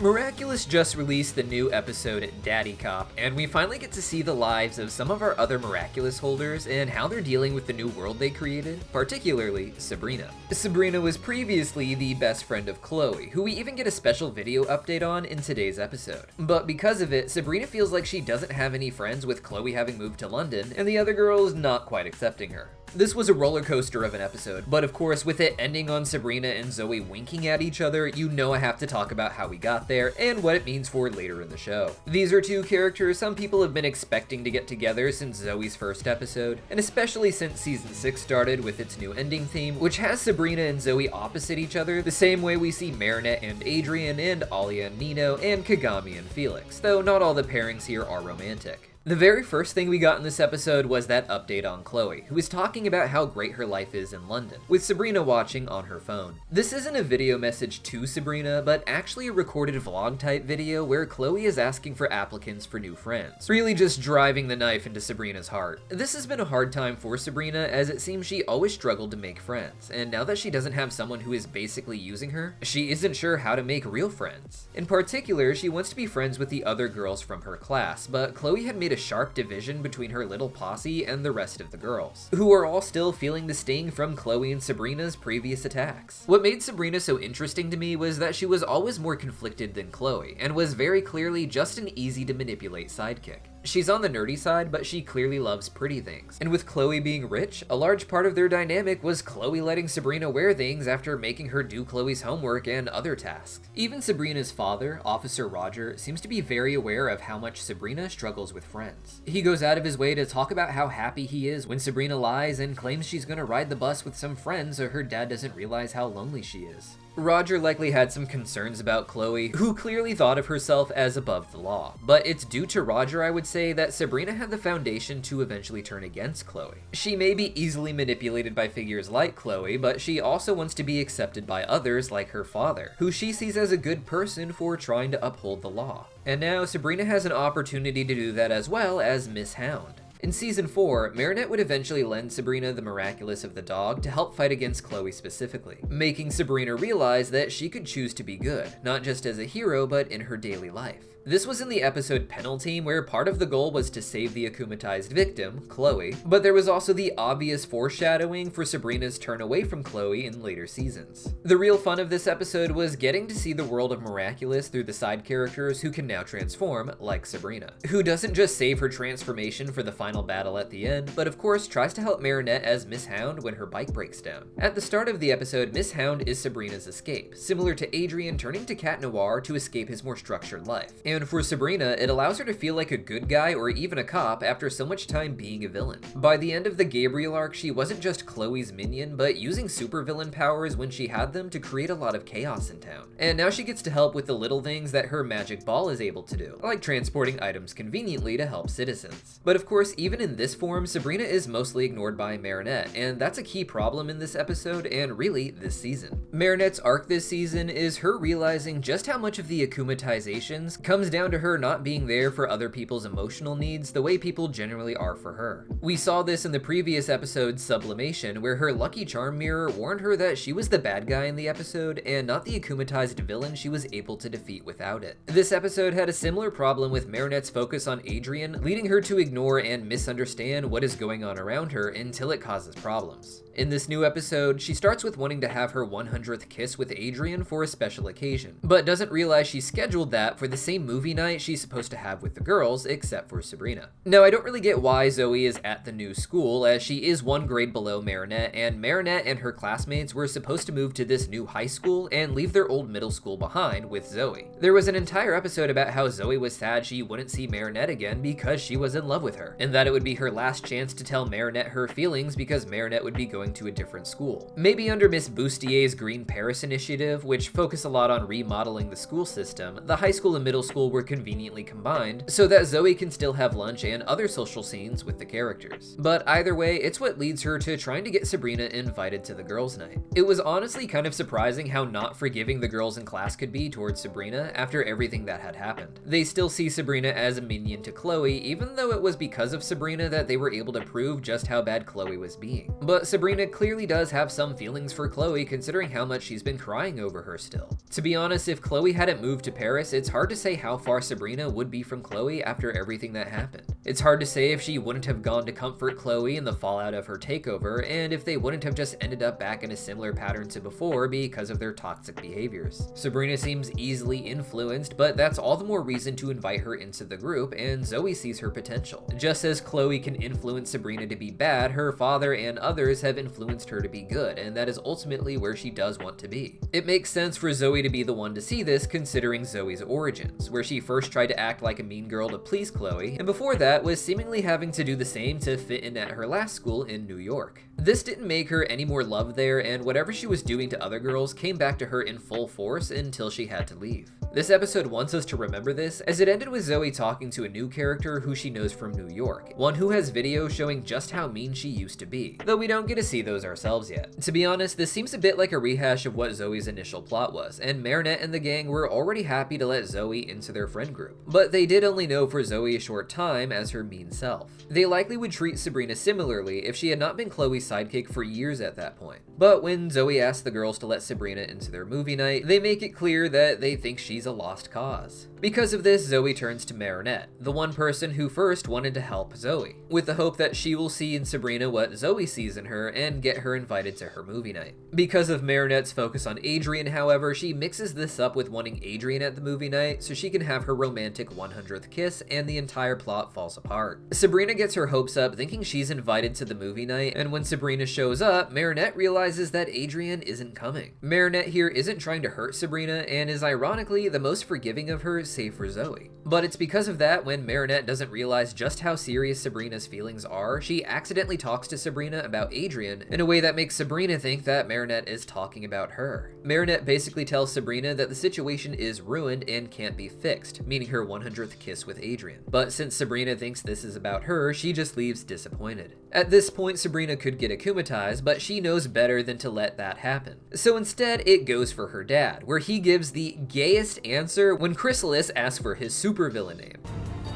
Miraculous just released the new episode Daddy Cop, and we finally get to see the lives of some of our other Miraculous holders and how they're dealing with the new world they created, particularly Sabrina. Sabrina was previously the best friend of Chloe, who we even get a special video update on in today's episode. But because of it, Sabrina feels like she doesn't have any friends with Chloe having moved to London, and the other girls not quite accepting her. This was a roller coaster of an episode, but of course with it ending on Sabrina and Zoe winking at each other, you know I have to talk about how we got there and what it means for later in the show. These are two characters some people have been expecting to get together since Zoe's first episode, and especially since season 6 started with its new ending theme, which has Sabrina and Zoe opposite each other, the same way we see Marinette and Adrian and Alia and Nino and Kagami and Felix, though not all the pairings here are romantic. The very first thing we got in this episode was that update on Chloe, who is talking about how great her life is in London, with Sabrina watching on her phone. This isn't a video message to Sabrina, but actually a recorded vlog type video where Chloe is asking for applicants for new friends, really just driving the knife into Sabrina's heart. This has been a hard time for Sabrina, as it seems she always struggled to make friends, and now that she doesn't have someone who is basically using her, she isn't sure how to make real friends. In particular, she wants to be friends with the other girls from her class, but Chloe had made a sharp division between her little posse and the rest of the girls, who are all still feeling the sting from Chloe and Sabrina's previous attacks. What made Sabrina so interesting to me was that she was always more conflicted than Chloe, and was very clearly just an easy to manipulate sidekick. She's on the nerdy side, but she clearly loves pretty things. And with Chloe being rich, a large part of their dynamic was Chloe letting Sabrina wear things after making her do Chloe's homework and other tasks. Even Sabrina's father, Officer Roger, seems to be very aware of how much Sabrina struggles with friends. He goes out of his way to talk about how happy he is when Sabrina lies and claims she's gonna ride the bus with some friends so her dad doesn't realize how lonely she is. Roger likely had some concerns about Chloe, who clearly thought of herself as above the law, but it's due to Roger, I would say, that Sabrina had the foundation to eventually turn against Chloe. She may be easily manipulated by figures like Chloe, but she also wants to be accepted by others like her father, who she sees as a good person for trying to uphold the law. And now Sabrina has an opportunity to do that as well as Miss Hound. In season 4, Marinette would eventually lend Sabrina the Miraculous of the dog to help fight against Chloe specifically, making Sabrina realize that she could choose to be good, not just as a hero but in her daily life. This was in the episode Penalty, where part of the goal was to save the akumatized victim, Chloe, but there was also the obvious foreshadowing for Sabrina's turn away from Chloe in later seasons. The real fun of this episode was getting to see the world of Miraculous through the side characters who can now transform, like Sabrina, who doesn't just save her transformation for the final battle at the end, but of course tries to help Marinette as Miss Hound when her bike breaks down. At the start of the episode, Miss Hound is Sabrina's escape, similar to Adrian turning to Cat Noir to escape his more structured life. And for Sabrina, it allows her to feel like a good guy or even a cop after so much time being a villain. By the end of the Gabriel arc, she wasn't just Chloe's minion, but using supervillain powers when she had them to create a lot of chaos in town. And now she gets to help with the little things that her magic ball is able to do, like transporting items conveniently to help citizens. But of course, even in this form, Sabrina is mostly ignored by Marinette, and that's a key problem in this episode and really this season. Marinette's arc this season is her realizing just how much of the akumatizations comes down to her not being there for other people's emotional needs the way people generally are for her. We saw this in the previous episode Sublimation, where her Lucky Charm mirror warned her that she was the bad guy in the episode and not the akumatized villain she was able to defeat without it. This episode had a similar problem with Marinette's focus on Adrian, leading her to ignore and misunderstand what is going on around her until it causes problems. In this new episode, she starts with wanting to have her 100th kiss with Adrian for a special occasion, but doesn't realize she scheduled that for the same movie night she's supposed to have with the girls, except for Sabrina. Now, I don't really get why Zoe is at the new school, as she is one grade below Marinette, and Marinette and her classmates were supposed to move to this new high school and leave their old middle school behind with Zoe. There was an entire episode about how Zoe was sad she wouldn't see Marinette again because she was in love with her, and that it would be her last chance to tell Marinette her feelings because Marinette would be going to a different school. Maybe under Miss Boustier's Green Paris initiative, which focused a lot on remodeling the school system, the high school and middle school were conveniently combined so that Zoe can still have lunch and other social scenes with the characters. But either way, it's what leads her to trying to get Sabrina invited to the girls' night. It was honestly kind of surprising how not forgiving the girls in class could be towards Sabrina after everything that had happened. They still see Sabrina as a minion to Chloe, even though it was because of Sabrina that they were able to prove just how bad Chloe was being. But Sabrina clearly does have some feelings for Chloe considering how much she's been crying over her still. To be honest, if Chloe hadn't moved to Paris, it's hard to say how far Sabrina would be from Chloe after everything that happened. It's hard to say if she wouldn't have gone to comfort Chloe in the fallout of her takeover, and if they wouldn't have just ended up back in a similar pattern to before because of their toxic behaviors. Sabrina seems easily influenced, but that's all the more reason to invite her into the group, and Zoe sees her potential. Just as Chloe can influence Sabrina to be bad, her father and others have influenced her to be good, and that is ultimately where she does want to be. It makes sense for Zoe to be the one to see this considering Zoe's origins, where she first tried to act like a mean girl to please Chloe, and before that was seemingly having to do the same to fit in at her last school in New York. This didn't make her any more loved there, and whatever she was doing to other girls came back to her in full force until she had to leave. This episode wants us to remember this, as it ended with Zoe talking to a new character who she knows from New York, one who has videos showing just how mean she used to be, though we don't get to see those ourselves yet. To be honest, this seems a bit like a rehash of what Zoe's initial plot was, and Marinette and the gang were already happy to let Zoe into their friend group, but they did only know for Zoe a short time as her mean self. They likely would treat Sabrina similarly if she had not been Chloe's sidekick for years at that point. But when Zoe asks the girls to let Sabrina into their movie night, they make it clear that they think she's a lost cause. Because of this, Zoe turns to Marinette, the one person who first wanted to help Zoe, with the hope that she will see in Sabrina what Zoe sees in her and get her invited to her movie night. Because of Marinette's focus on Adrien, however, she mixes this up with wanting Adrien at the movie night so she can have her romantic 100th kiss, and the entire plot falls apart. Sabrina gets her hopes up thinking she's invited to the movie night, and when Sabrina shows up, Marinette realizes that Adrien isn't coming. Marinette here isn't trying to hurt Sabrina and is ironically the most forgiving of her save for Zoe. But it's because of that when Marinette doesn't realize just how serious Sabrina's feelings are, she accidentally talks to Sabrina about Adrien in a way that makes Sabrina think that Marinette is talking about her. Marinette basically tells Sabrina that the situation is ruined and can't be fixed, meaning her 100th kiss with Adrien. But since Sabrina thinks this is about her, she just leaves disappointed. At this point, Sabrina could get akumatized, but she knows better than to let that happen. So instead, it goes for her dad, where he gives the gayest answer when Chrysalis asks for his supervillain name.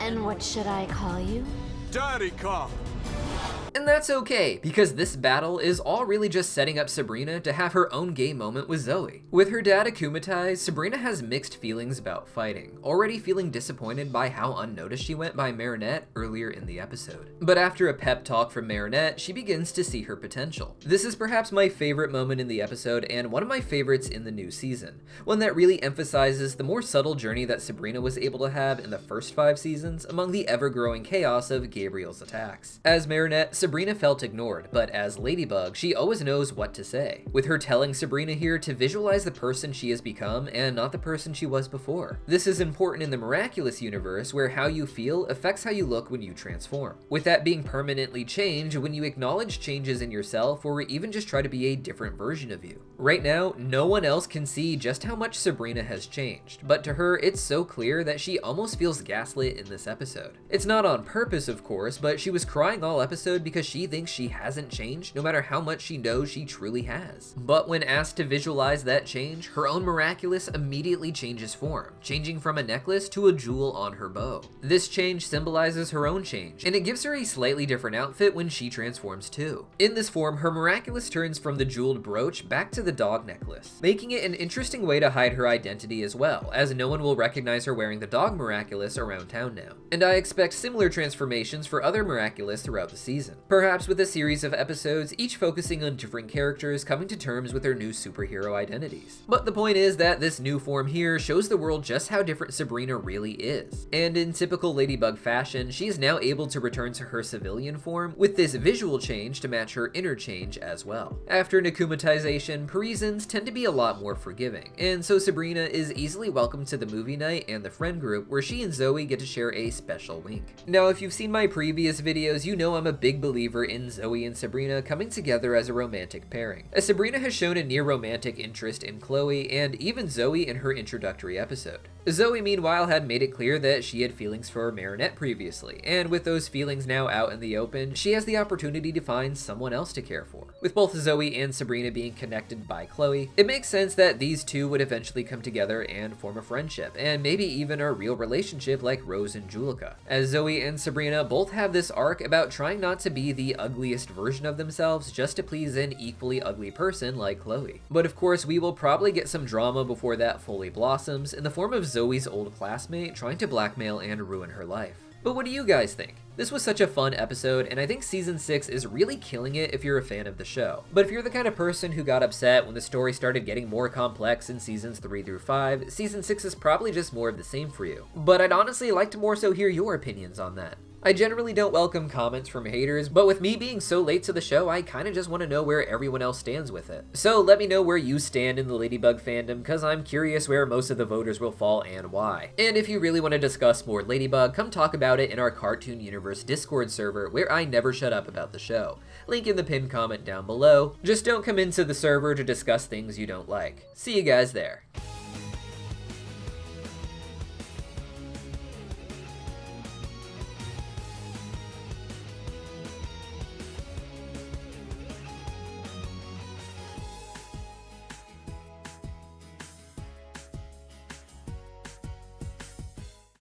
And what should I call you? Daddy Cop! And that's okay, because this battle is all really just setting up Sabrina to have her own gay moment with Zoe. With her dad akumatized, Sabrina has mixed feelings about fighting, already feeling disappointed by how unnoticed she went by Marinette earlier in the episode. But after a pep talk from Marinette, she begins to see her potential. This is perhaps my favorite moment in the episode and one of my favorites in the new season, one that really emphasizes the more subtle journey that Sabrina was able to have in the first 5 seasons among the ever-growing chaos of Gabriel's attacks. As Marinette, Sabrina felt ignored, but as Ladybug, she always knows what to say, with her telling Sabrina here to visualize the person she has become and not the person she was before. This is important in the miraculous universe where how you feel affects how you look when you transform, with that being permanently changed when you acknowledge changes in yourself or even just try to be a different version of you. Right now, no one else can see just how much Sabrina has changed, but to her, it's so clear that she almost feels gaslit in this episode. It's not on purpose, of course, but she was crying all episode because she thinks she hasn't changed, no matter how much she knows she truly has. But when asked to visualize that change, her own miraculous immediately changes form, changing from a necklace to a jewel on her bow. This change symbolizes her own change, and it gives her a slightly different outfit when she transforms too. In this form, her miraculous turns from the jeweled brooch back to the dog necklace, making it an interesting way to hide her identity as well, as no one will recognize her wearing the dog miraculous around town now. And I expect similar transformations for other miraculous throughout the season. Perhaps with a series of episodes, each focusing on different characters coming to terms with their new superhero identities. But the point is that this new form here shows the world just how different Sabrina really is. And in typical Ladybug fashion, she is now able to return to her civilian form with this visual change to match her inner change as well. After Nakumatization, Parisians tend to be a lot more forgiving, and so Sabrina is easily welcomed to the movie night and the friend group where she and Zoe get to share a special wink. Now, if you've seen my previous videos, you know I'm a big believer in Zoe and Sabrina coming together as a romantic pairing, as Sabrina has shown a near romantic interest in Chloe and even Zoe in her introductory episode. Zoe, meanwhile, had made it clear that she had feelings for Marinette previously, and with those feelings now out in the open, she has the opportunity to find someone else to care for. With both Zoe and Sabrina being connected by Chloe, it makes sense that these two would eventually come together and form a friendship, and maybe even a real relationship like Rose and Julica. As Zoe and Sabrina both have this arc about trying not to be the ugliest version of themselves just to please an equally ugly person like Chloe. But of course, we will probably get some drama before that fully blossoms in the form of Zoe's old classmate trying to blackmail and ruin her life. But what do you guys think? This was such a fun episode, and I think season 6 is really killing it if you're a fan of the show. But if you're the kind of person who got upset when the story started getting more complex in seasons 3 through 5, season 6 is probably just more of the same for you. But I'd honestly like to more so hear your opinions on that. I generally don't welcome comments from haters, but with me being so late to the show, I kinda just want to know where everyone else stands with it. So let me know where you stand in the Ladybug fandom, cause I'm curious where most of the voters will fall and why. And if you really want to discuss more Ladybug, come talk about it in our Cartoon Universe Discord server, where I never shut up about the show. Link in the pinned comment down below. Just don't come into the server to discuss things you don't like. See you guys there.